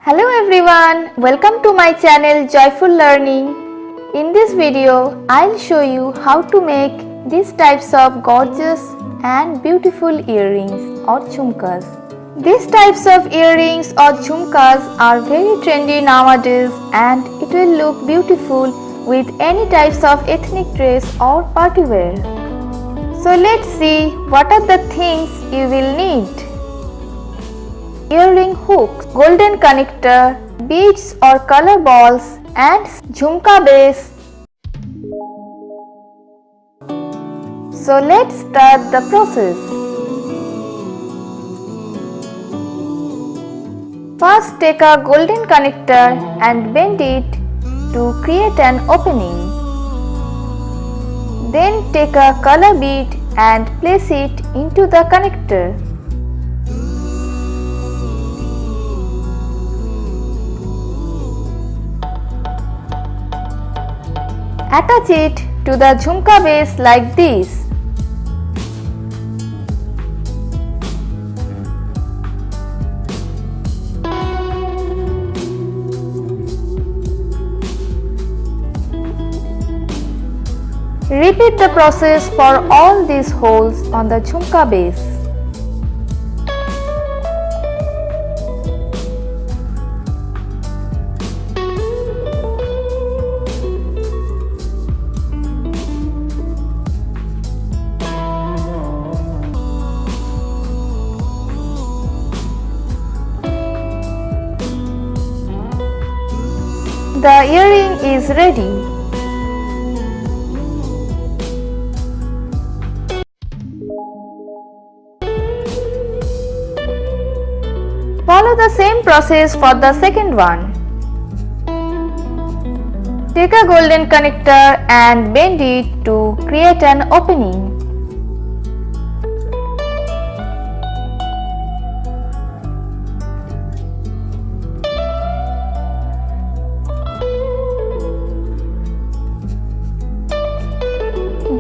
Hello everyone, welcome to my channel Joyful Learning. In this video, I'll show you how to make these types of gorgeous and beautiful earrings or jhumkas. These types of earrings or jhumkas are very trendy nowadays and it will look beautiful with any types of ethnic dress or party wear. So let's see what are the things you will need. Earring hooks, golden connector, beads or color balls and jhumka base. So let's start the process. First take a golden connector and bend it to create an opening. Then take a color bead and place it into the connector. Attach it to the jhumka base like this. Repeat the process for all these holes on the jhumka base. The earring is ready. Follow the same process for the second one. Take a golden connector and bend it to create an opening.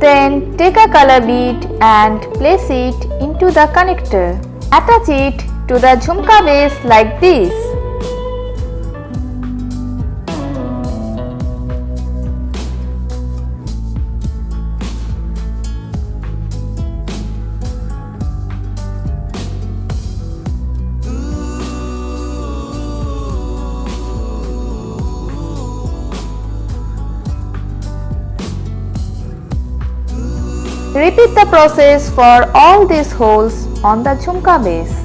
Then take a color bead and place it into the connector. Attach it to the jhumka base like this. Repeat the process for all these holes on the jhumka base.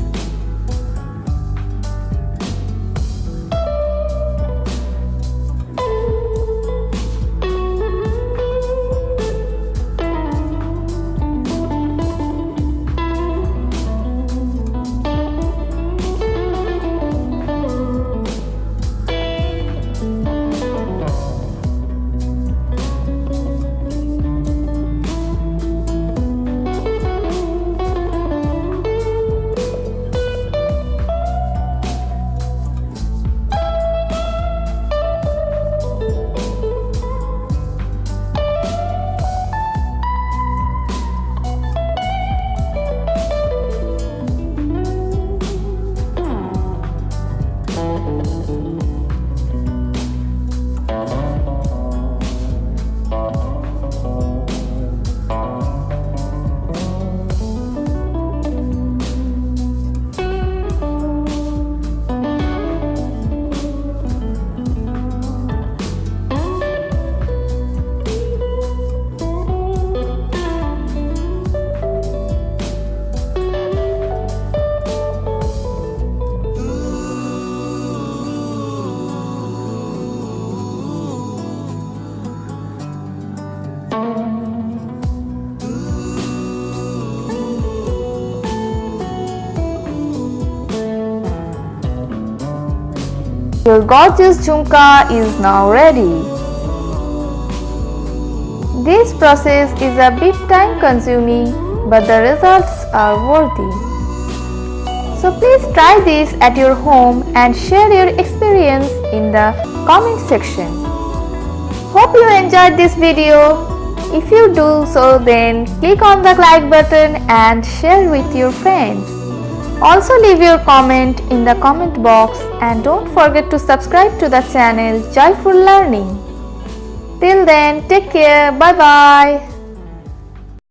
Your gorgeous jhumka is now ready. This process is a bit time consuming, but the results are worthy. So please try this at your home and share your experience in the comment section. Hope you enjoyed this video. If you do so, then click on the like button and share with your friends. Also leave your comment in the comment box and don't forget to subscribe to the channel Joyful Learning. Till then, take care. Bye bye.